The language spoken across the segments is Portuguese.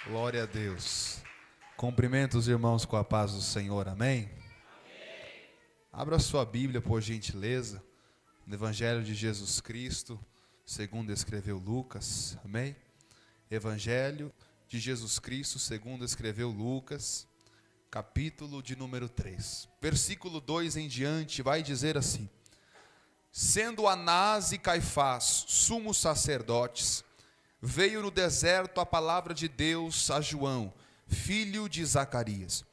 Glória a Deus. Cumprimento os irmãos com a paz do Senhor, amém? Abra sua Bíblia, por gentileza, no Evangelho de Jesus Cristo, segundo escreveu Lucas, amém? Evangelho de Jesus Cristo, segundo escreveu Lucas, capítulo de número 3. Versículo 2 em diante vai dizer assim: Sendo Anás e Caifás sumos sacerdotes, veio no deserto a palavra de Deus a João, filho de Zacarias,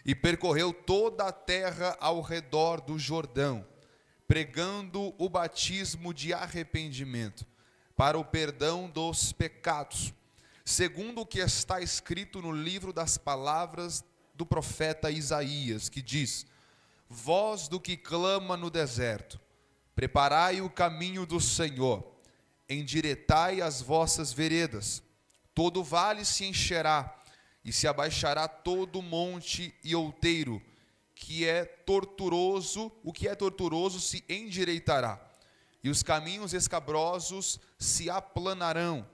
e percorreu toda a terra ao redor do Jordão, pregando o batismo de arrependimento para o perdão dos pecados, segundo o que está escrito no livro das palavras do profeta Isaías, que diz: Voz do que clama no deserto, preparai o caminho do Senhor, endireitai as vossas veredas. Todo vale se encherá, e se abaixará todo monte e outeiro, o que é torturoso se endireitará, e os caminhos escabrosos se aplanarão,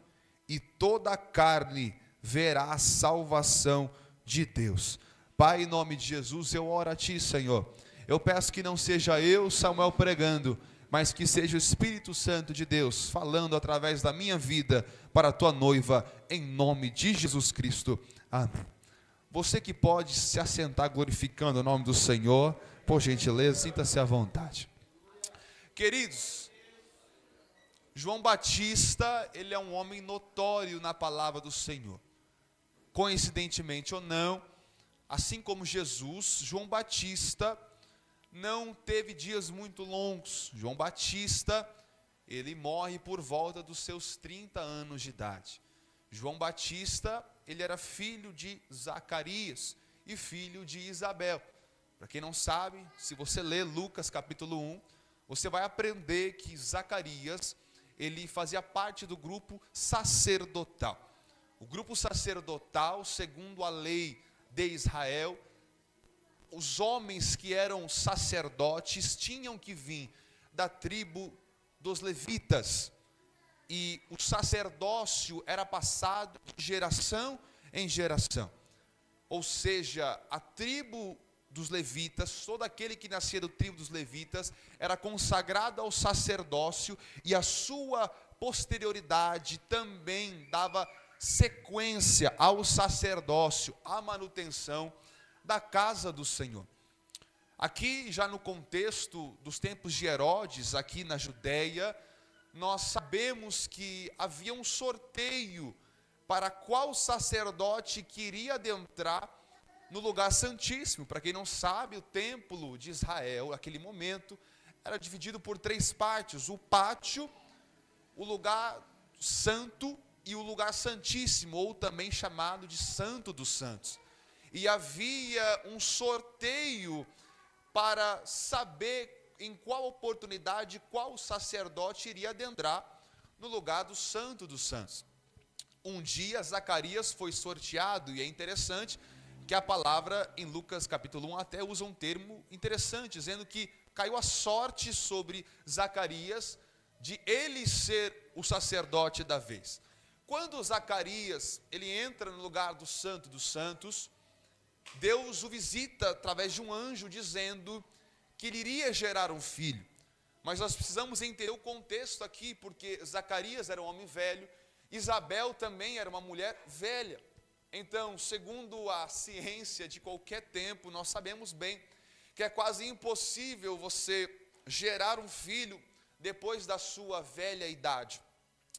e toda a carne verá a salvação de Deus. Pai, em nome de Jesus, eu oro a Ti, Senhor. Eu peço que não seja eu, Samuel, pregando, mas que seja o Espírito Santo de Deus falando através da minha vida para a Tua noiva, em nome de Jesus Cristo. Amém. Você que pode se assentar glorificando o nome do Senhor, por gentileza, sinta-se à vontade. Queridos, João Batista, ele é um homem notório na palavra do Senhor. Coincidentemente ou não, assim como Jesus, João Batista não teve dias muito longos. João Batista, ele morre por volta dos seus 30 anos de idade. João Batista, ele era filho de Zacarias e filho de Isabel. Para quem não sabe, se você ler Lucas capítulo 1, você vai aprender que Zacarias, ele fazia parte do grupo sacerdotal. O grupo sacerdotal, segundo a lei de Israel, os homens que eram sacerdotes tinham que vir da tribo dos levitas, e o sacerdócio era passado de geração em geração. Ou seja, a tribo dos levitas, todo aquele que nascia da tribo dos levitas, era consagrado ao sacerdócio, e a sua posterioridade também dava sequência ao sacerdócio, à manutenção da casa do Senhor. Aqui, já no contexto dos tempos de Herodes, aqui na Judéia, nós sabemos que havia um sorteio para qual sacerdote queria adentrar no lugar santíssimo. Para quem não sabe, o templo de Israel, naquele momento, era dividido por 3 partes: o pátio, o lugar santo e o lugar santíssimo, ou também chamado de Santo dos Santos. E havia um sorteio para saber em qual oportunidade, qual sacerdote iria adentrar no lugar do Santo dos Santos. Um dia Zacarias foi sorteado, e é interessante que a palavra em Lucas capítulo 1 até usa um termo interessante, dizendo que caiu a sorte sobre Zacarias de ele ser o sacerdote da vez. Quando Zacarias, ele entra no lugar do Santo dos Santos, Deus o visita através de um anjo, dizendo que ele iria gerar um filho. Mas nós precisamos entender o contexto aqui, porque Zacarias era um homem velho, Isabel também era uma mulher velha. Então, segundo a ciência de qualquer tempo, nós sabemos bem que é quase impossível você gerar um filho depois da sua velha idade.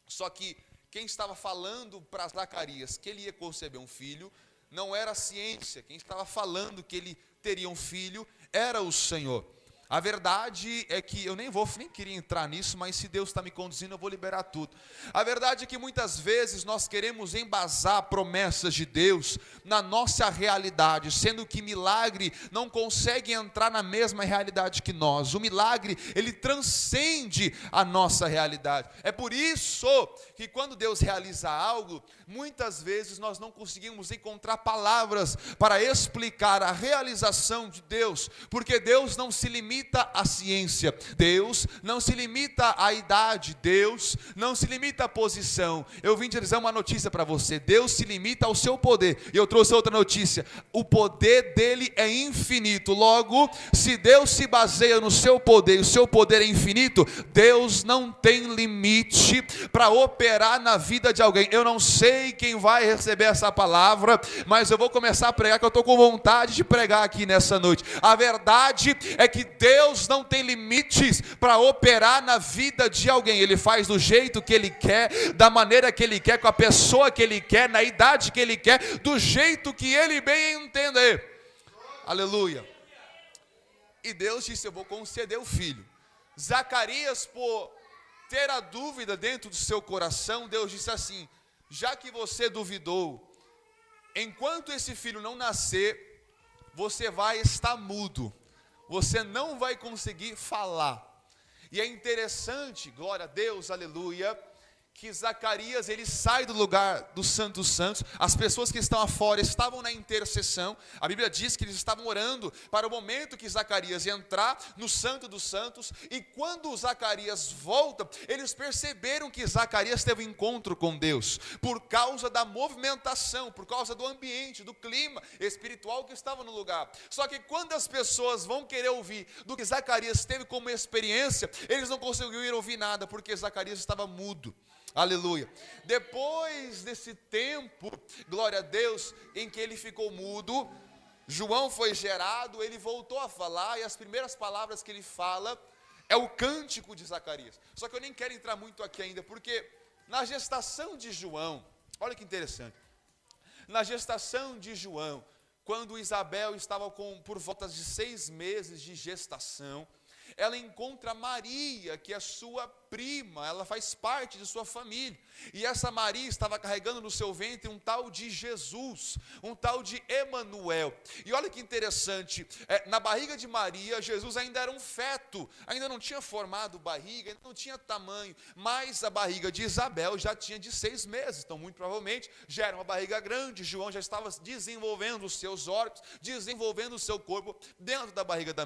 Só que quem estava falando para Zacarias que ele ia conceber um filho não era a ciência. Quem estava falando que ele teria um filho era o Senhor. A verdade é que, eu nem queria entrar nisso, mas se Deus está me conduzindo, eu vou liberar tudo. A verdade é que muitas vezes nós queremos embasar promessas de Deus na nossa realidade, sendo que milagre não consegue entrar na mesma realidade que nós. O milagre, ele transcende a nossa realidade. É por isso que quando Deus realiza algo, muitas vezes nós não conseguimos encontrar palavras para explicar a realização de Deus, porque Deus não se limita limita à ciência, Deus não se limita à idade, Deus não se limita à posição. Eu vim dizer uma notícia para você: Deus se limita ao seu poder. E eu trouxe outra notícia: o poder dele é infinito. Logo, se Deus se baseia no seu poder e o seu poder é infinito, Deus não tem limite para operar na vida de alguém. Eu não sei quem vai receber essa palavra, mas eu vou começar a pregar, que eu estou com vontade de pregar aqui nessa noite. A verdade é que Deus não tem limites para operar na vida de alguém. Ele faz do jeito que Ele quer, da maneira que Ele quer, com a pessoa que Ele quer, na idade que Ele quer, do jeito que Ele bem entender. Aleluia. E Deus disse: eu vou conceder o filho. Zacarias, por ter a dúvida dentro do seu coração, Deus disse assim: já que você duvidou, enquanto esse filho não nascer, você vai estar mudo, você não vai conseguir falar. E é interessante, glória a Deus, aleluia, que Zacarias, ele sai do lugar do Santo dos Santos. As pessoas que estão afora estavam na intercessão. A Bíblia diz que eles estavam orando para o momento que Zacarias ia entrar no Santo dos Santos. E quando Zacarias volta, eles perceberam que Zacarias teve um encontro com Deus, por causa da movimentação, por causa do ambiente, do clima espiritual que estava no lugar. Só que quando as pessoas vão querer ouvir do que Zacarias teve como experiência, eles não conseguiram ouvir nada, porque Zacarias estava mudo. Aleluia. Depois desse tempo, glória a Deus, em que ele ficou mudo, João foi gerado, ele voltou a falar, e as primeiras palavras que ele fala é o cântico de Zacarias. Só que eu nem quero entrar muito aqui ainda, porque na gestação de João, olha que interessante, na gestação de João, quando Isabel estava por volta de 6 meses de gestação, ela encontra Maria, que é sua prima, ela faz parte de sua família, e essa Maria estava carregando no seu ventre um tal de Jesus, um tal de Emanuel. E olha que interessante, na barriga de Maria, Jesus ainda era um feto, ainda não tinha formado barriga, ainda não tinha tamanho, mas a barriga de Isabel já tinha de 6 meses, então muito provavelmente já era uma barriga grande. João já estava desenvolvendo os seus órgãos, desenvolvendo o seu corpo dentro da barriga da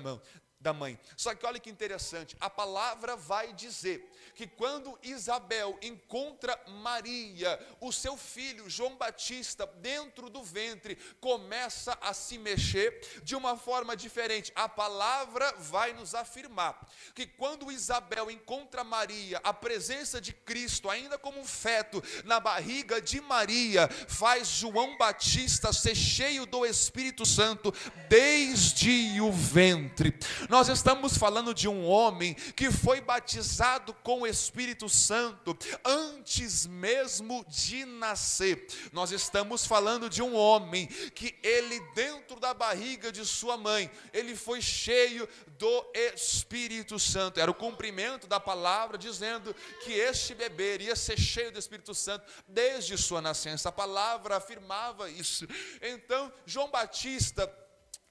mãe. Só que olha que interessante, a palavra vai dizer que quando Isabel encontra Maria, o seu filho João Batista dentro do ventre começa a se mexer de uma forma diferente. A palavra vai nos afirmar que quando Isabel encontra Maria, a presença de Cristo ainda como um feto na barriga de Maria faz João Batista ser cheio do Espírito Santo desde o ventre. Nós estamos falando de um homem que foi batizado com o Espírito Santo antes mesmo de nascer. Nós estamos falando de um homem que ele, dentro da barriga de sua mãe, ele foi cheio do Espírito Santo. Era o cumprimento da palavra dizendo que este bebê iria ser cheio do Espírito Santo desde sua nascença. A palavra afirmava isso. Então, João Batista,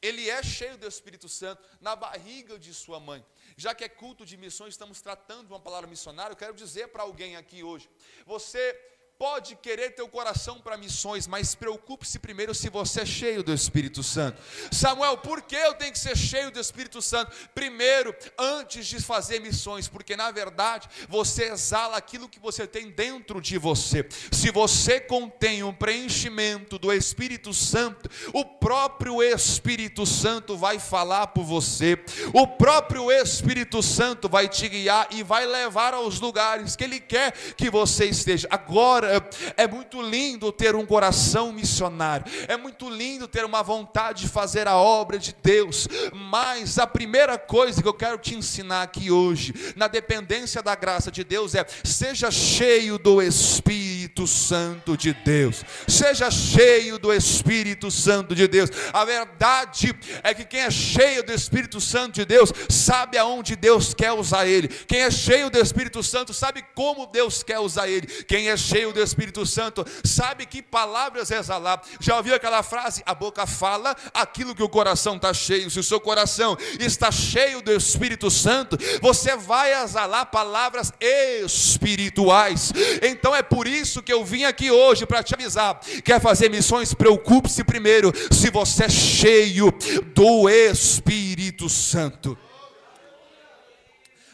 ele é cheio do Espírito Santo na barriga de sua mãe. Já que é culto de missões, estamos tratando de uma palavra missionária, eu quero dizer para alguém aqui hoje: você pode querer ter o coração para missões, mas preocupe-se primeiro se você é cheio do Espírito Santo. Samuel, por que eu tenho que ser cheio do Espírito Santo? Primeiro, antes de fazer missões, porque na verdade você exala aquilo que você tem dentro de você. Se você contém um preenchimento do Espírito Santo, o próprio Espírito Santo vai falar por você, o próprio Espírito Santo vai te guiar e vai levar aos lugares que Ele quer que você esteja. Agora, é muito lindo ter um coração missionário, é muito lindo ter uma vontade de fazer a obra de Deus, mas a primeira coisa que eu quero te ensinar aqui hoje, na dependência da graça de Deus, é: seja cheio do Espírito Santo de Deus, seja cheio do Espírito Santo de Deus. A verdade é que quem é cheio do Espírito Santo de Deus, sabe aonde Deus quer usar ele. Quem é cheio do Espírito Santo, sabe como Deus quer usar ele. Quem é cheio do Espírito Santo sabe que palavras exalar. Já ouviu aquela frase? A boca fala aquilo que o coração está cheio. Se o seu coração está cheio do Espírito Santo, você vai exalar palavras espirituais. Então é por isso que eu vim aqui hoje para te avisar: quer fazer missões? Preocupe-se primeiro se você é cheio do Espírito Santo.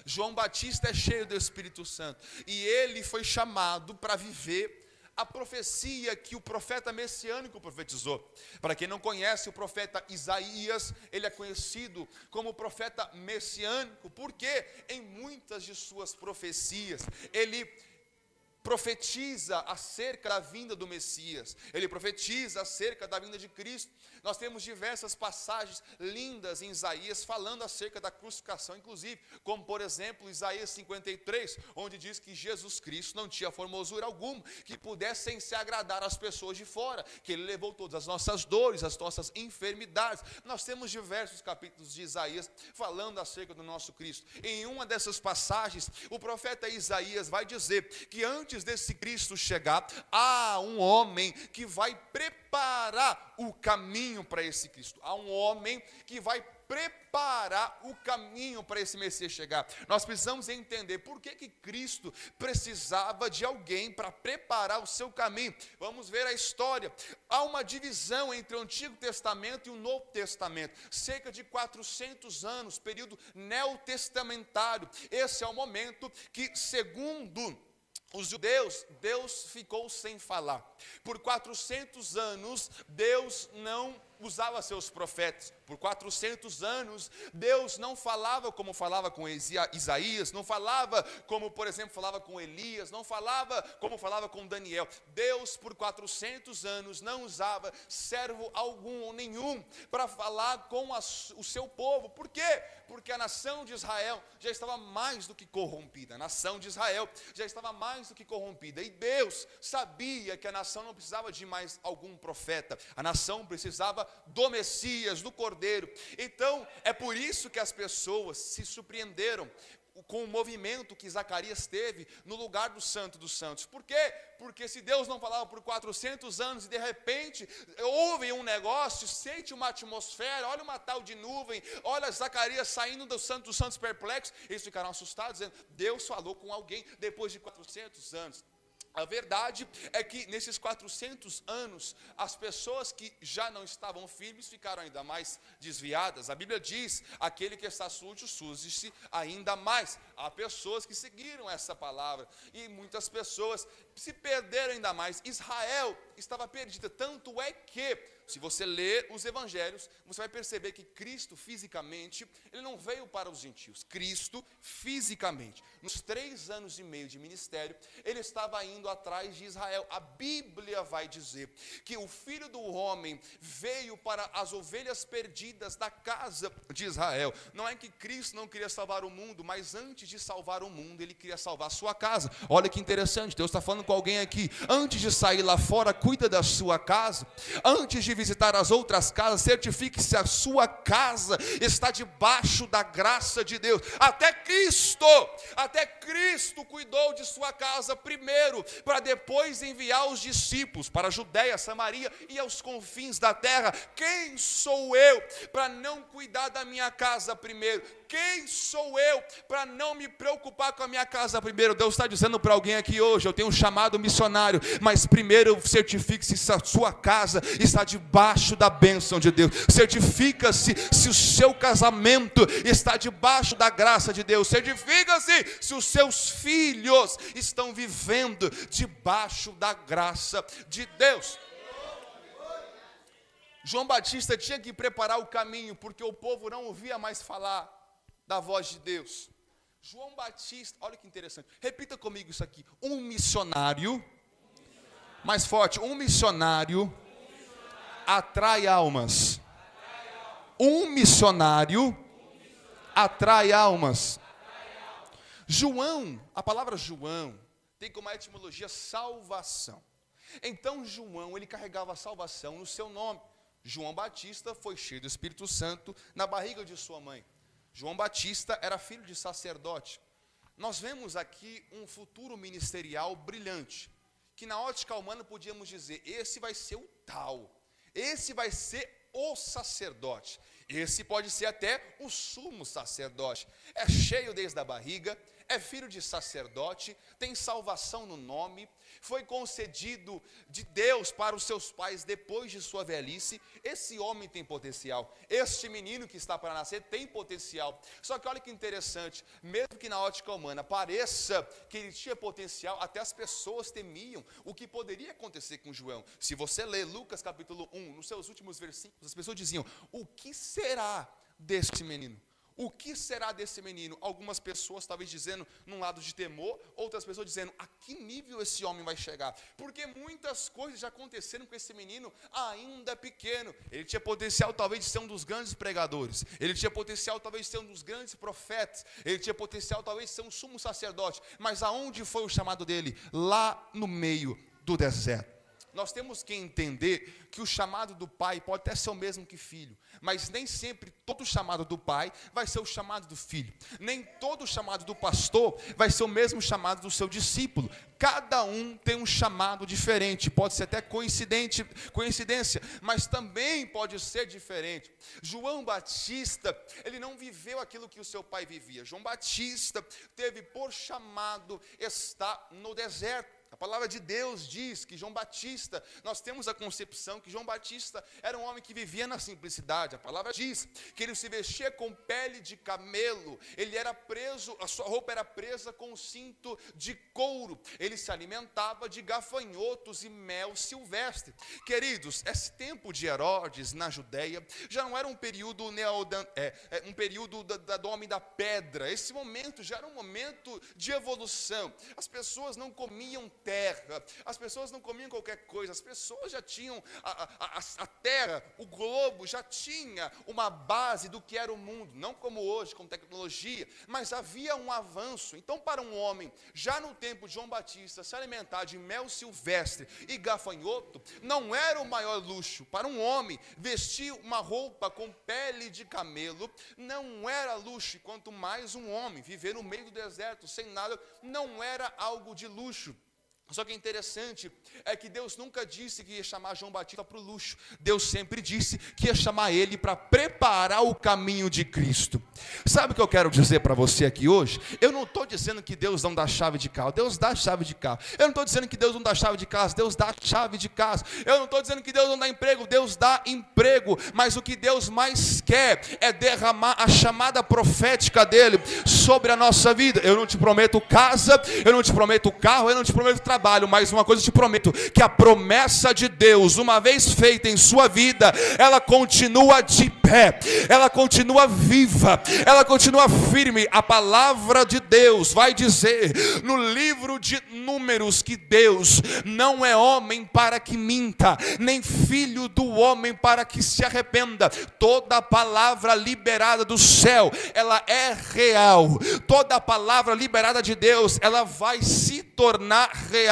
João Batista é cheio do Espírito Santo, e ele foi chamado para viver a profecia que o profeta messiânico profetizou. Para quem não conhece o profeta Isaías, ele é conhecido como profeta messiânico, porque em muitas de suas profecias, ele profetiza acerca da vinda do Messias, ele profetiza acerca da vinda de Cristo. Nós temos diversas passagens lindas em Isaías falando acerca da crucificação, inclusive, como por exemplo Isaías 53, onde diz que Jesus Cristo não tinha formosura alguma que pudessem se agradar às pessoas de fora, que ele levou todas as nossas dores, as nossas enfermidades. Nós temos diversos capítulos de Isaías falando acerca do nosso Cristo. Em uma dessas passagens, o profeta Isaías vai dizer que antes desse Cristo chegar, há um homem que vai preparar o caminho para esse Cristo. Há um homem que vai preparar o caminho para esse Messias chegar. Nós precisamos entender por que Cristo precisava de alguém para preparar o seu caminho. Vamos ver a história. Há uma divisão entre o Antigo Testamento e o Novo Testamento. Cerca de 400 anos, período neotestamentário. Esse é o momento que, segundo os judeus, Deus ficou sem falar. Por 400 anos, Deus não usava seus profetas. Por 400 anos, Deus não falava como falava com Isaías, não falava como, por exemplo, falava com Elias, não falava como falava com Daniel. Deus, por 400 anos, não usava servo algum ou nenhum para falar com o seu povo. Por quê? Porque a nação de Israel já estava mais do que corrompida. A nação de Israel já estava mais do que corrompida. E Deus sabia que a nação não precisava de mais algum profeta. A nação precisava do Messias, do Cordeiro. Então, é por isso que as pessoas se surpreenderam com o movimento que Zacarias teve no lugar do Santo dos Santos. Por quê? Porque se Deus não falava por 400 anos e de repente houve um negócio, sente uma atmosfera, olha uma tal de nuvem, olha Zacarias saindo do Santo dos Santos perplexo, eles ficaram assustados, dizendo, Deus falou com alguém depois de 400 anos. A verdade é que nesses 400 anos, as pessoas que já não estavam firmes ficaram ainda mais desviadas. A Bíblia diz, aquele que está sujo, suje-se ainda mais. Há pessoas que seguiram essa palavra e muitas pessoas se perderam ainda mais. Israel estava perdida, tanto é que, se você ler os evangelhos, você vai perceber que Cristo fisicamente, ele não veio para os gentios. Cristo fisicamente, nos 3 anos e meio de ministério, ele estava indo atrás de Israel. A Bíblia vai dizer que o Filho do Homem veio para as ovelhas perdidas da casa de Israel. Não é que Cristo não queria salvar o mundo, mas antes de salvar o mundo, ele queria salvar a sua casa. Olha que interessante, Deus está falando com alguém aqui. Antes de sair lá fora, cuida da sua casa. Antes de visitar as outras casas, certifique se a sua casa está debaixo da graça de Deus. Até Cristo cuidou de sua casa primeiro, para depois enviar os discípulos para a Judéia, Samaria e aos confins da terra. Quem sou eu para não cuidar da minha casa primeiro? Quem sou eu para não me preocupar com a minha casa primeiro? Deus está dizendo para alguém aqui hoje, eu tenho um chamado missionário, mas primeiro certifique-se se a sua casa está debaixo da bênção de Deus. Certifica-se se o seu casamento está debaixo da graça de Deus. Certifica-se se os seus filhos estão vivendo debaixo da graça de Deus. João Batista tinha que preparar o caminho, porque o povo não ouvia mais falar da voz de Deus. João Batista, olha que interessante, repita comigo isso aqui, um missionário, mais forte, um missionário atrai almas. Um missionário atrai almas. João, a palavra João tem como etimologia salvação. Então João, ele carregava a salvação no seu nome. João Batista foi cheio do Espírito Santo na barriga de sua mãe. João Batista era filho de sacerdote. Nós vemos aqui um futuro ministerial brilhante, que na ótica humana podíamos dizer, esse vai ser o tal, esse vai ser o sacerdote, esse pode ser até o sumo sacerdote. É cheio desde a barriga, é filho de sacerdote, tem salvação no nome, foi concedido de Deus para os seus pais depois de sua velhice. Esse homem tem potencial, este menino que está para nascer tem potencial. Só que olha que interessante, mesmo que na ótica humana pareça que ele tinha potencial, até as pessoas temiam o que poderia acontecer com João. Se você ler Lucas capítulo 1, nos seus últimos versículos, as pessoas diziam: o que será deste menino? O que será desse menino? Algumas pessoas talvez dizendo num lado de temor, outras pessoas dizendo: a que nível esse homem vai chegar? Porque muitas coisas já aconteceram com esse menino ainda pequeno. Ele tinha potencial talvez de ser um dos grandes pregadores, ele tinha potencial talvez de ser um dos grandes profetas, ele tinha potencial talvez de ser um sumo sacerdote. Mas aonde foi o chamado dele? Lá no meio do deserto. Nós temos que entender que o chamado do pai pode até ser o mesmo que filho, mas nem sempre todo chamado do pai vai ser o chamado do filho. Nem todo chamado do pastor vai ser o mesmo chamado do seu discípulo. Cada um tem um chamado diferente, pode ser até coincidência, mas também pode ser diferente. João Batista, ele não viveu aquilo que o seu pai vivia. João Batista teve por chamado estar no deserto. A palavra de Deus diz que João Batista, nós temos a concepção que João Batista era um homem que vivia na simplicidade. A palavra diz que ele se vestia com pele de camelo, ele era preso, a sua roupa era presa com um cinto de couro, ele se alimentava de gafanhotos e mel silvestre. Queridos, esse tempo de Herodes na Judéia já não era um período do homem da pedra. Esse momento já era um momento de evolução. As pessoas não comiam terra, as pessoas não comiam qualquer coisa, as pessoas já tinham a terra, o globo já tinha uma base do que era o mundo, não como hoje, com tecnologia, mas havia um avanço. Então, para um homem, já no tempo de João Batista, se alimentar de mel silvestre e gafanhoto, não era o maior luxo. Para um homem, vestir uma roupa com pele de camelo, não era luxo, quanto mais um homem, viver no meio do deserto, sem nada, não era algo de luxo. Só que é interessante, é que Deus nunca disse que ia chamar João Batista para o luxo. Deus sempre disse que ia chamar ele para preparar o caminho de Cristo. Sabe o que eu quero dizer para você aqui hoje? Eu não estou dizendo que Deus não dá chave de carro, Deus dá chave de carro. Eu não estou dizendo que Deus não dá chave de casa, Deus dá chave de casa. Eu não estou dizendo que Deus não dá emprego, Deus dá emprego. Mas o que Deus mais quer é derramar a chamada profética dele sobre a nossa vida. Eu não te prometo casa, eu não te prometo carro, eu não te prometo trabalho, mas uma coisa eu te prometo, que a promessa de Deus, uma vez feita em sua vida, ela continua de pé, ela continua viva, ela continua firme. A palavra de Deus vai dizer no livro de Números que Deus não é homem para que minta, nem filho do homem para que se arrependa. Toda palavra liberada do céu, ela é real. Toda palavra liberada de Deus, ela vai se tornar real.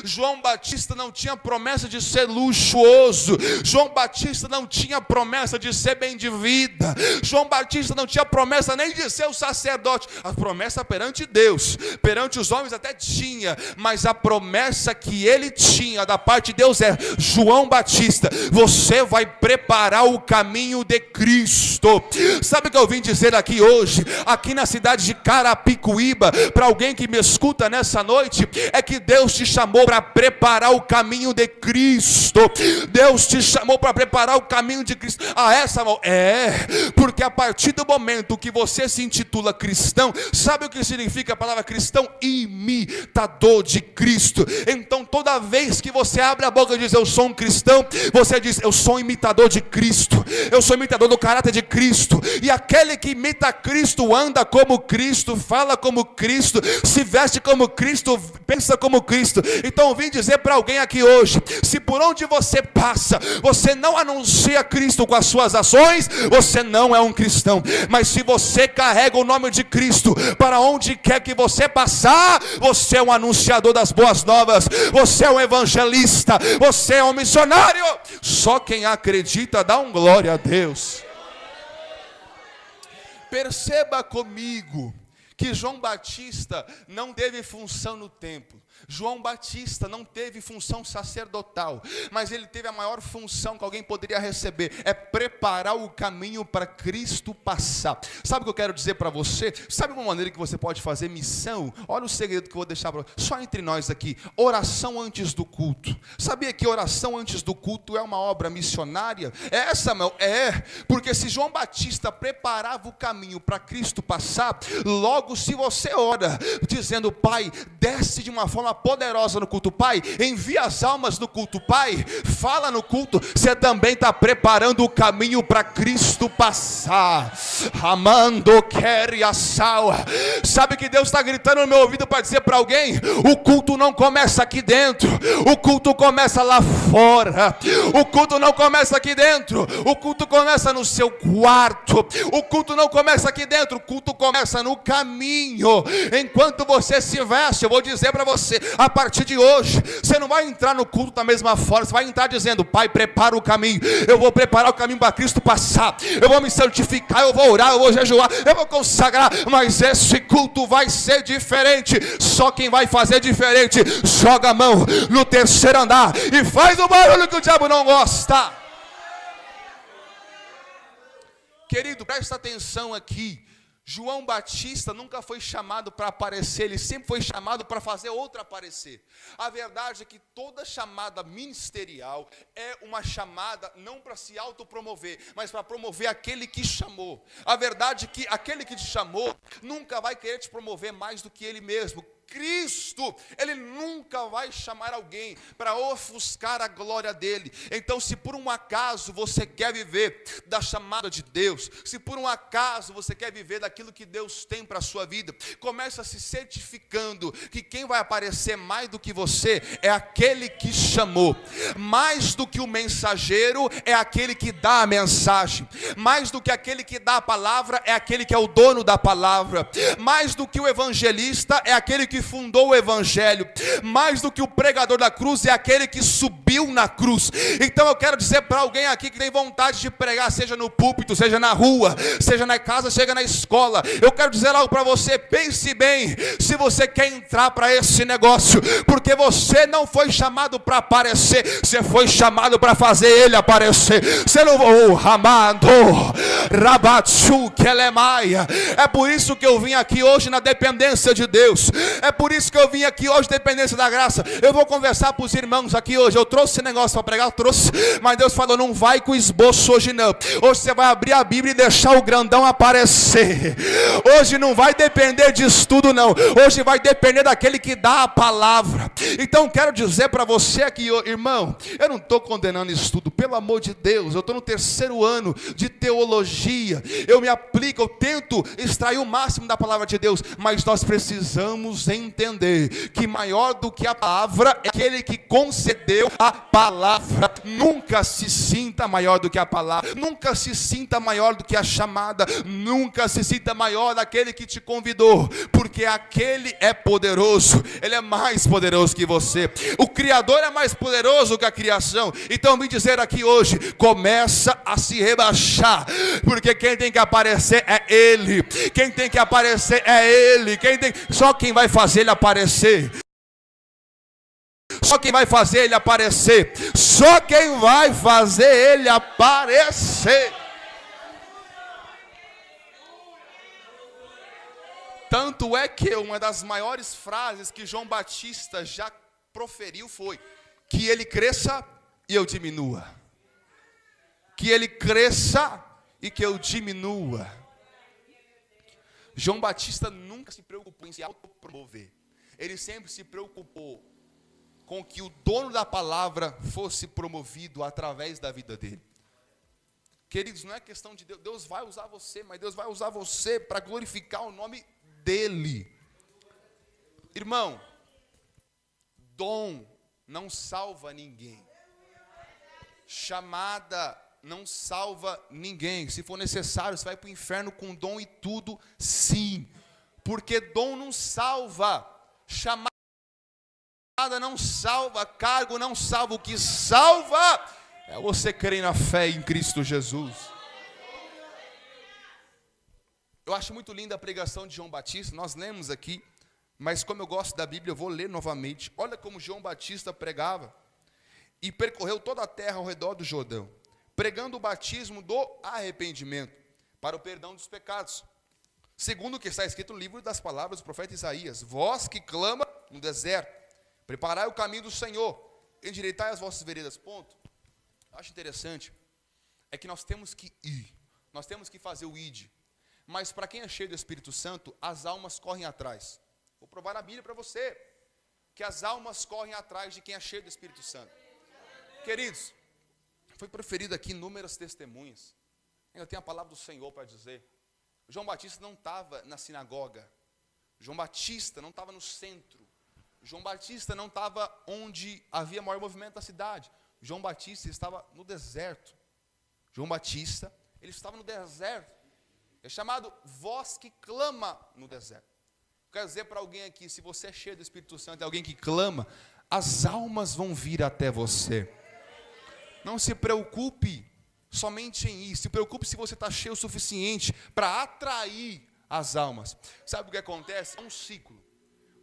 João Batista não tinha promessa de ser luxuoso, João Batista não tinha promessa de ser bem de vida, João Batista não tinha promessa nem de ser o sacerdote. A promessa perante Deus, perante os homens até tinha, mas a promessa que ele tinha da parte de Deus é: João Batista, você vai preparar o caminho de Cristo. Sabe o que eu vim dizer aqui hoje, aqui na cidade de Carapicuíba, para alguém que me escuta nessa noite, é que Deus te chamou para preparar o caminho de Cristo. Deus te chamou para preparar o caminho de Cristo. Porque a partir do momento que você se intitula cristão, sabe o que significa a palavra cristão? Imitador de Cristo. Então toda vez que você abre a boca e diz eu sou um cristão, você diz eu sou um imitador de Cristo, eu sou imitador do caráter de Cristo. E aquele que imita Cristo anda como Cristo, fala como Cristo, se veste como Cristo, pensa como Cristo. Então eu vim dizer para alguém aqui hoje, se por onde você passa, você não anuncia Cristo com as suas ações, você não é um cristão. Mas se você carrega o nome de Cristo para onde quer que você passar, você é um anunciador das boas novas, você é um evangelista, você é um missionário. Só quem acredita dá um glória a Deus. Perceba comigo que João Batista não teve função no templo. João Batista não teve função sacerdotal, mas ele teve a maior função que alguém poderia receber, é preparar o caminho para Cristo passar. Sabe o que eu quero dizer para você? Sabe uma maneira que você pode fazer missão? Olha o segredo que eu vou deixar para você, só entre nós aqui, oração antes do culto. Sabia que oração antes do culto é uma obra missionária? Porque se João Batista preparava o caminho para Cristo passar, logo se você ora, dizendo: Pai, desce de uma forma poderosa no culto, Pai, envia as almas no culto, Pai, fala no culto, você também está preparando o caminho para Cristo passar. Amando quer a sal. Sabe que Deus está gritando no meu ouvido para dizer para alguém: o culto não começa aqui dentro, o culto começa lá fora. O culto não começa aqui dentro, o culto começa no seu quarto. O culto não começa aqui dentro, o culto começa no caminho. Enquanto você se veste, eu vou dizer para você, a partir de hoje, você não vai entrar no culto da mesma forma, você vai entrar dizendo: Pai, prepara o caminho, eu vou preparar o caminho para Cristo passar, eu vou me santificar, eu vou orar, eu vou jejuar, eu vou consagrar, mas esse culto vai ser diferente. Só quem vai fazer diferente, joga a mão no terceiro andar e faz o barulho que o diabo não gosta. Querido, presta atenção aqui. João Batista nunca foi chamado para aparecer, ele sempre foi chamado para fazer outro aparecer. A verdade é que toda chamada ministerial é uma chamada não para se autopromover, mas para promover aquele que chamou. A verdade é que aquele que te chamou nunca vai querer te promover mais do que ele mesmo. Cristo, Ele nunca vai chamar alguém para ofuscar a glória dEle. Então, se por um acaso você quer viver da chamada de Deus, se por um acaso você quer viver daquilo que Deus tem para a sua vida, começa se certificando que quem vai aparecer mais do que você é aquele que chamou. Mais do que o mensageiro é aquele que dá a mensagem. Mais do que aquele que dá a palavra é aquele que é o dono da palavra. Mais do que o evangelista é aquele que fundou o evangelho. Mais do que o pregador da cruz é aquele que subiu na cruz. Então eu quero dizer para alguém aqui que tem vontade de pregar, seja no púlpito, seja na rua, seja na casa, seja na escola, eu quero dizer algo para você: pense bem se você quer entrar para esse negócio, porque você não foi chamado para aparecer, você foi chamado para fazer Ele aparecer. Você não amado Rabatsu Kelemaia. É por isso que eu vim aqui hoje na dependência de Deus. É por isso que eu vim aqui hoje, dependência da graça. Eu vou conversar para os irmãos aqui hoje. Eu trouxe esse negócio para pregar, eu trouxe, mas Deus falou: não vai com esboço hoje não. Hoje você vai abrir a Bíblia e deixar o grandão aparecer. Hoje não vai depender de estudo não. Hoje vai depender daquele que dá a palavra. Então quero dizer para você aqui, irmão, eu não estou condenando estudo, pelo amor de Deus. Eu estou no 3º ano de teologia. Eu me aplico, eu tento extrair o máximo da palavra de Deus, mas nós precisamos entender que maior do que a palavra é aquele que concedeu a palavra. Nunca se sinta maior do que a palavra, nunca se sinta maior do que a chamada, nunca se sinta maior daquele que te convidou, porque aquele é poderoso, ele é mais poderoso que você. O Criador é mais poderoso que a criação. Então vim dizer aqui hoje: começa a se rebaixar, porque quem tem que aparecer é Ele, quem tem que aparecer é Ele, só quem vai fazer Ele aparecer. Só quem vai fazer Ele aparecer. Só quem vai fazer Ele aparecer. Tanto é que uma das maiores frases que João Batista já proferiu foi: que Ele cresça e eu diminua. Que Ele cresça e que eu diminua. João Batista nunca se preocupou em se autopromover. Ele sempre se preocupou com que o dono da palavra fosse promovido através da vida dele. Queridos, não é questão de Deus. Deus vai usar você, mas Deus vai usar você para glorificar o nome dele. Irmão, dom não salva ninguém. Chamada não salva ninguém. Se for necessário, você vai para o inferno com dom e tudo, sim. Porque dom não salva, chamada não salva, cargo não salva. O que salva é você crer na fé em Cristo Jesus. Eu acho muito linda a pregação de João Batista. Nós lemos aqui mas como eu gosto da Bíblia, eu vou ler novamente. Olha como João Batista pregava. E percorreu toda a terra ao redor do Jordão, pregando o batismo do arrependimento, para o perdão dos pecados. Segundo o que está escrito no livro das palavras do profeta Isaías: vós que clama no deserto, preparai o caminho do Senhor, endireitai as vossas veredas. Ponto. Acho interessante, é que nós temos que ir, nós temos que fazer o ide. Mas para quem é cheio do Espírito Santo, as almas correm atrás. Vou provar na Bíblia para você, que as almas correm atrás de quem é cheio do Espírito Santo. Queridos, foi proferido aqui inúmeras testemunhas. Ainda tem a palavra do Senhor para dizer. João Batista não estava na sinagoga. João Batista não estava no centro. João Batista não estava onde havia maior movimento da cidade. João Batista estava no deserto. João Batista, ele estava no deserto. É chamado voz que clama no deserto. Quero dizer para alguém aqui, se você é cheio do Espírito Santo, é alguém que clama, as almas vão vir até você. Não se preocupe somente em ir. Se preocupe se você está cheio o suficiente para atrair as almas. Sabe o que acontece? É um ciclo.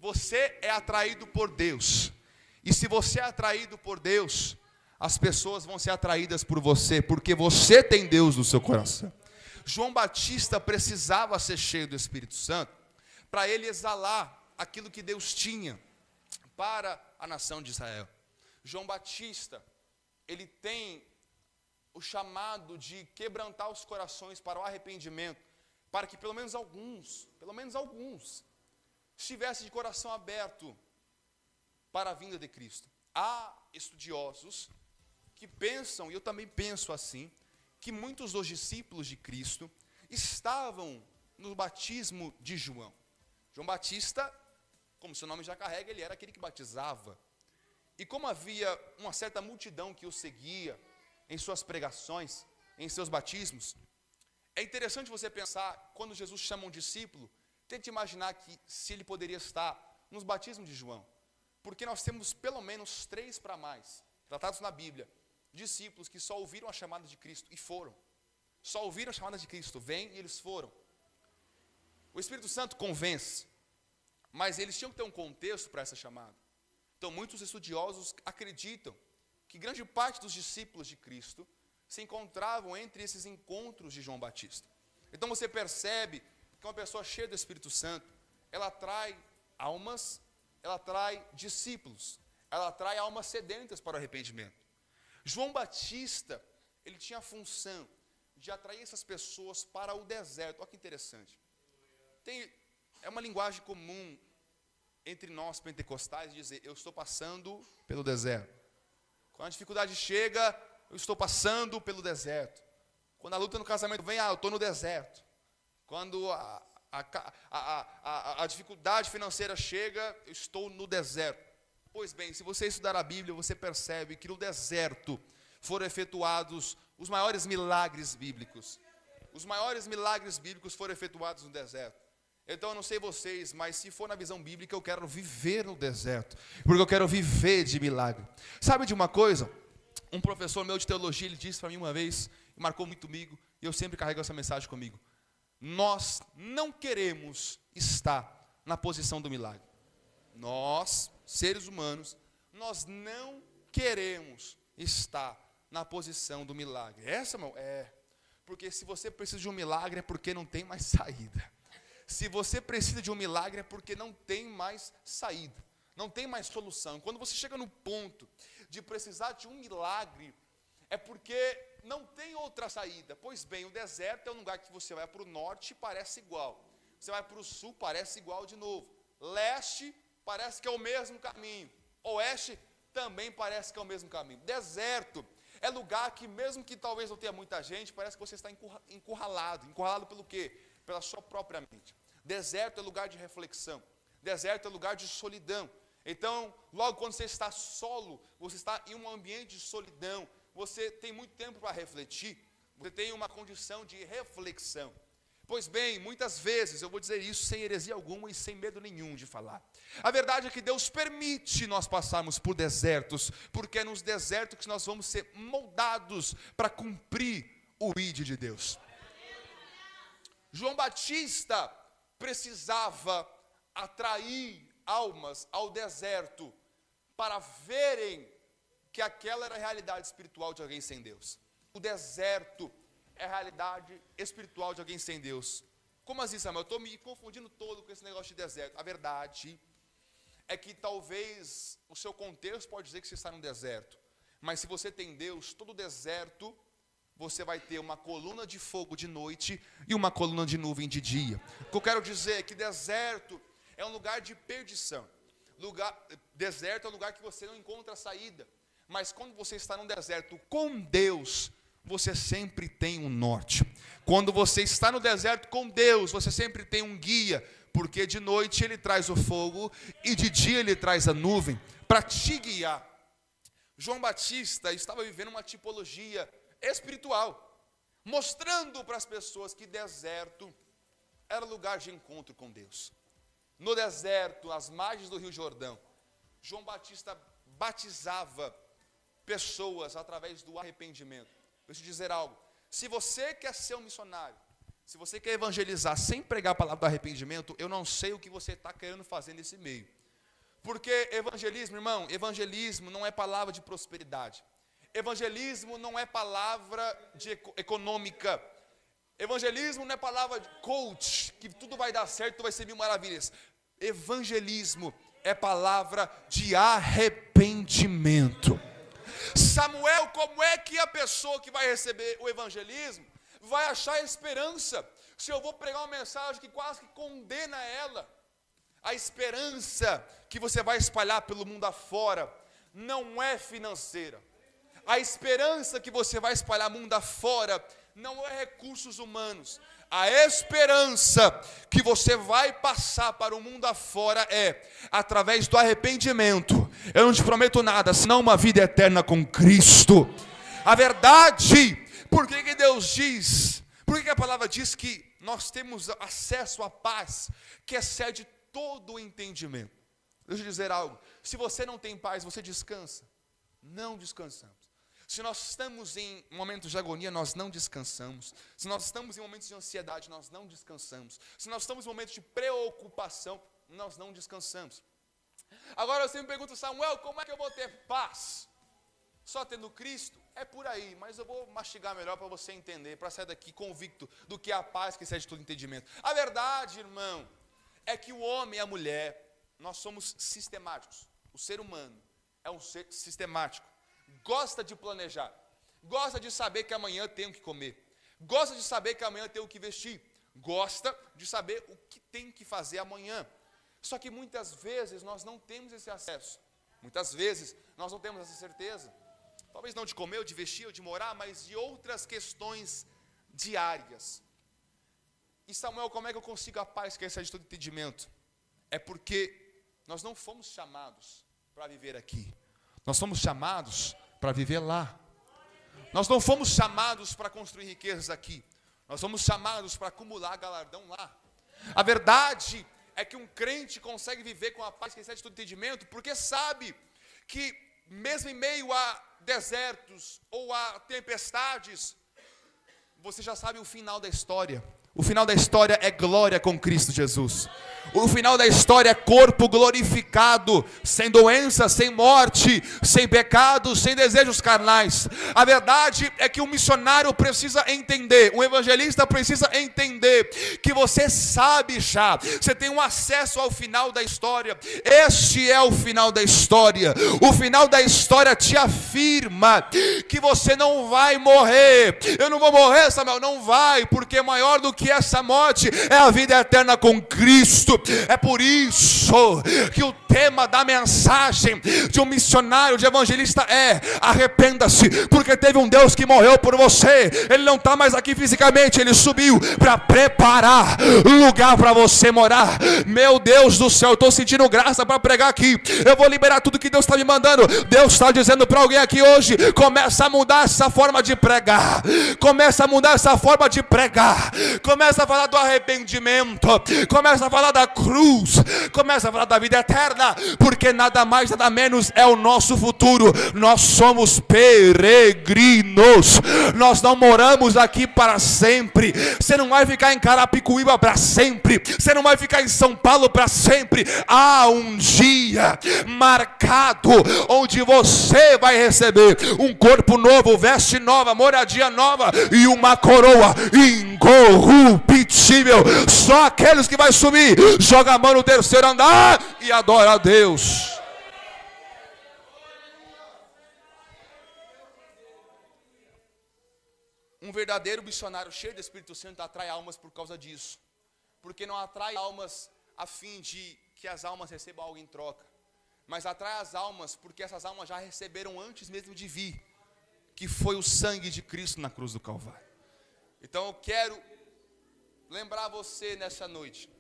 Você é atraído por Deus. E se você é atraído por Deus, as pessoas vão ser atraídas por você, porque você tem Deus no seu coração. João Batista precisava ser cheio do Espírito Santo para ele exalar aquilo que Deus tinha para a nação de Israel. João Batista, ele tem o chamado de quebrantar os corações para o arrependimento, para que pelo menos alguns estivessem de coração aberto para a vinda de Cristo. Há estudiosos que pensam, e eu também penso assim, que muitos dos discípulos de Cristo estavam no batismo de João. João Batista, como seu nome já carrega, ele era aquele que batizava. E como havia uma certa multidão que o seguia em suas pregações, em seus batismos, é interessante você pensar, quando Jesus chama um discípulo, tente imaginar que se ele poderia estar nos batismos de João. Porque nós temos pelo menos 3 para mais, tratados na Bíblia, discípulos que só ouviram a chamada de Cristo e foram. Só ouviram a chamada de Cristo, vem e eles foram. O Espírito Santo convence, mas eles tinham que ter um contexto para essa chamada. Então muitos estudiosos acreditam que grande parte dos discípulos de Cristo se encontravam entre esses encontros de João Batista. Então você percebe que uma pessoa cheia do Espírito Santo, ela atrai almas, ela atrai discípulos, ela atrai almas sedentas para o arrependimento. João Batista, ele tinha a função de atrair essas pessoas para o deserto. Olha que interessante. É uma linguagem comum entre nós pentecostais dizer, eu estou passando pelo deserto. Quando a dificuldade chega, eu estou passando pelo deserto. Quando a luta no casamento vem, eu estou no deserto. Quando a dificuldade financeira chega, eu estou no deserto. Pois bem, se você estudar a Bíblia, você percebe que no deserto foram efetuados os maiores milagres bíblicos. Os maiores milagres bíblicos foram efetuados no deserto. Então eu não sei vocês, mas se for na visão bíblica, eu quero viver no deserto, porque eu quero viver de milagre. Sabe de uma coisa? Um professor meu de teologia, ele disse para mim uma vez, marcou muito comigo, e eu sempre carrego essa mensagem comigo. Nós não queremos estar na posição do milagre. Nós, seres humanos, nós não queremos estar na posição do milagre. Essa, irmão, porque se você precisa de um milagre é porque não tem mais saída. Se você precisa de um milagre é porque não tem mais saída, não tem mais solução. Quando você chega no ponto de precisar de um milagre, é porque não tem outra saída. Pois bem, o deserto é um lugar que você vai para o norte e parece igual. Você vai para o sul, parece igual de novo. Leste, parece que é o mesmo caminho. Oeste, também parece que é o mesmo caminho. Deserto é lugar que mesmo que talvez não tenha muita gente, parece que você está encurralado. Encurralado pelo quê? Pela sua própria mente. Deserto é lugar de reflexão. Deserto é lugar de solidão. Então, logo quando você está solo, você está em um ambiente de solidão, você tem muito tempo para refletir, você tem uma condição de reflexão. Pois bem, muitas vezes, eu vou dizer isso sem heresia alguma e sem medo nenhum de falar. A verdade é que Deus permite nós passarmos por desertos, porque é nos desertos que nós vamos ser moldados para cumprir o ID de Deus. João Batista precisava atrair almas ao deserto para verem que aquela era a realidade espiritual de alguém sem Deus. O deserto é a realidade espiritual de alguém sem Deus. Como assim, Samuel? Eu estou me confundindo todo com esse negócio de deserto. A verdade é que talvez o seu contexto pode dizer que você está no deserto, mas se você tem Deus, todo deserto você vai ter uma coluna de fogo de noite e uma coluna de nuvem de dia. O que eu quero dizer é que deserto é um lugar de perdição. Deserto é um lugar que você não encontra saída, mas quando você está no deserto com Deus, você sempre tem um norte. Quando você está no deserto com Deus, você sempre tem um guia, porque de noite Ele traz o fogo e de dia Ele traz a nuvem para te guiar. João Batista estava vivendo uma tipologia espiritual, mostrando para as pessoas que deserto era lugar de encontro com Deus. No deserto, às margens do Rio Jordão, João Batista batizava pessoas através do arrependimento. Deixa eu te dizer algo, se você quer ser um missionário, se você quer evangelizar sem pregar a palavra do arrependimento, eu não sei o que você está querendo fazer nesse meio. Porque evangelismo, irmão, evangelismo não é palavra de prosperidade. Evangelismo não é palavra econômica. Evangelismo não é palavra de coach, que tudo vai dar certo, tudo vai ser mil maravilhas. Evangelismo é palavra de arrependimento. Samuel, como é que a pessoa que vai receber o evangelismo vai achar esperança se eu vou pregar uma mensagem que quase que condena ela? A esperança que você vai espalhar pelo mundo afora não é financeira. A esperança que você vai espalhar mundo afora não é recursos humanos. A esperança que você vai passar para o mundo afora é através do arrependimento. Eu não te prometo nada, senão uma vida eterna com Cristo. A verdade, por que Deus diz, por que a palavra diz que nós temos acesso à paz que excede todo o entendimento? Deixa eu dizer algo, se você não tem paz, você descansa? Não descansamos. Se nós estamos em momentos de agonia, nós não descansamos. Se nós estamos em momentos de ansiedade, nós não descansamos. Se nós estamos em momentos de preocupação, nós não descansamos. Agora você me pergunta, Samuel, como é que eu vou ter paz? Só tendo Cristo? É por aí, mas eu vou mastigar melhor para você entender, para sair daqui convicto do que é a paz que excede todo entendimento. A verdade, irmão, é que o homem e a mulher, nós somos sistemáticos. O ser humano é um ser sistemático. Gosta de planejar, gosta de saber que amanhã tem o que comer, gosta de saber que amanhã tem o que vestir, gosta de saber o que tem que fazer amanhã. Só que muitas vezes nós não temos esse acesso, muitas vezes nós não temos essa certeza, talvez não de comer, ou de vestir, ou de morar, mas de outras questões diárias. E Samuel, como é que eu consigo a paz que excede todo entendimento? É porque nós não fomos chamados para viver aqui, nós fomos chamados para viver lá. Nós não fomos chamados para construir riquezas aqui, nós fomos chamados para acumular galardão lá. A verdade é que um crente consegue viver com a paz que excede todo entendimento, porque sabe que mesmo em meio a desertos ou a tempestades, você já sabe o final da história. O final da história é glória com Cristo Jesus. O final da história é corpo glorificado, sem doença, sem morte, sem pecado, sem desejos carnais. A verdade é que um missionário precisa entender, um evangelista precisa entender que você sabe já, você tem um acesso ao final da história. Este é o final da história. O final da história te afirma que você não vai morrer. Eu não vou morrer, Samuel, não vai, porque maior do que essa morte é a vida eterna com Cristo. É por isso que o tema da mensagem de um missionário, de evangelista é: arrependa-se, porque teve um Deus que morreu por você. Ele não está mais aqui fisicamente, ele subiu para preparar lugar para você morar. Meu Deus do céu, eu estou sentindo graça para pregar aqui. Eu vou liberar tudo que Deus está me mandando. Deus está dizendo para alguém aqui hoje: começa a mudar essa forma de pregar, começa a mudar essa forma de pregar, Começa a falar do arrependimento. Começa a falar da cruz. Começa a falar da vida eterna. Porque nada mais, nada menos é o nosso futuro. Nós somos peregrinos. Nós não moramos aqui para sempre. Você não vai ficar em Carapicuíba para sempre. Você não vai ficar em São Paulo para sempre. Há um dia marcado onde você vai receber um corpo novo, veste nova, moradia nova e uma coroa incorruptível. Só aqueles que vai subir, joga a mão no terceiro andar e adora a Deus. Um verdadeiro missionário cheio do Espírito Santo atrai almas por causa disso. Porque não atrai almas a fim de que as almas recebam algo em troca, mas atrai as almas porque essas almas já receberam antes mesmo de vir, que foi o sangue de Cristo na cruz do Calvário. Então eu quero lembrar você nessa noite,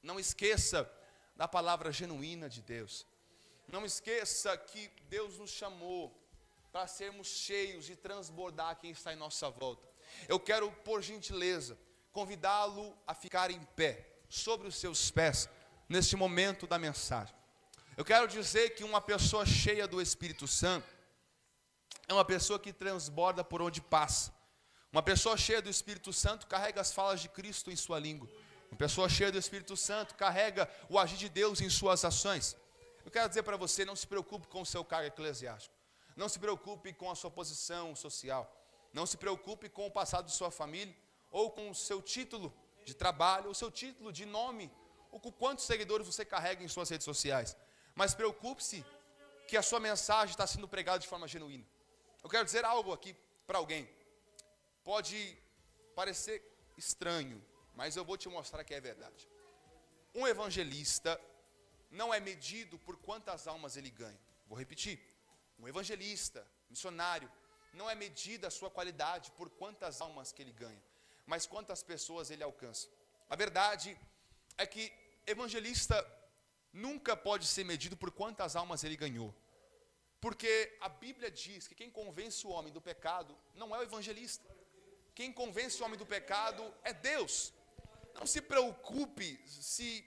não esqueça da palavra genuína de Deus. Não esqueça que Deus nos chamou para sermos cheios e transbordar quem está em nossa volta. Eu quero, por gentileza, convidá-lo a ficar em pé, sobre os seus pés, neste momento da mensagem. Eu quero dizer que uma pessoa cheia do Espírito Santo é uma pessoa que transborda por onde passa. Uma pessoa cheia do Espírito Santo carrega as falas de Cristo em sua língua. Uma pessoa cheia do Espírito Santo carrega o agir de Deus em suas ações. Eu quero dizer para você, não se preocupe com o seu cargo eclesiástico. Não se preocupe com a sua posição social. Não se preocupe com o passado de sua família, ou com o seu título de trabalho, ou o seu título de nome, ou com quantos seguidores você carrega em suas redes sociais. Mas preocupe-se que a sua mensagem está sendo pregada de forma genuína. Eu quero dizer algo aqui para alguém. Pode parecer estranho, mas eu vou te mostrar que é verdade. Um evangelista não é medido por quantas almas ele ganha. Vou repetir. Um evangelista, missionário, não é medida a sua qualidade por quantas almas que ele ganha, mas quantas pessoas ele alcança. A verdade é que evangelista nunca pode ser medido por quantas almas ele ganhou. Porque a Bíblia diz que quem convence o homem do pecado não é o evangelista. Quem convence o homem do pecado é Deus. Não se preocupe se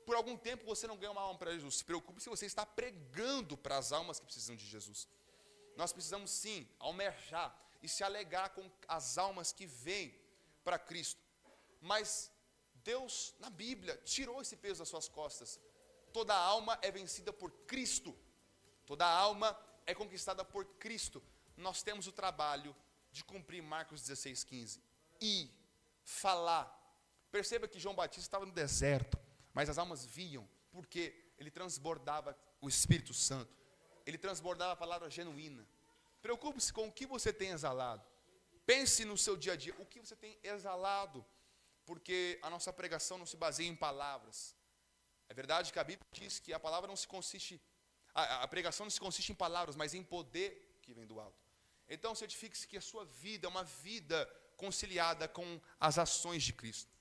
por algum tempo você não ganha uma alma para Jesus. Se preocupe se você está pregando para as almas que precisam de Jesus. Nós precisamos sim almejar e se alegrar com as almas que vêm para Cristo. Mas Deus, na Bíblia, tirou esse peso das suas costas. Toda alma é vencida por Cristo. Toda alma é conquistada por Cristo. Nós temos o trabalho de cumprir Marcos 16:15. E falar. Perceba que João Batista estava no deserto, mas as almas viam, porque ele transbordava o Espírito Santo. Ele transbordava a palavra genuína. Preocupe-se com o que você tem exalado. Pense no seu dia a dia, o que você tem exalado. Porque a nossa pregação não se baseia em palavras. É verdade que a Bíblia diz que a palavra não se consiste, a pregação não se consiste em palavras, mas em poder que vem do alto. Então certifique-se que a sua vida é uma vida conciliada com as ações de Cristo.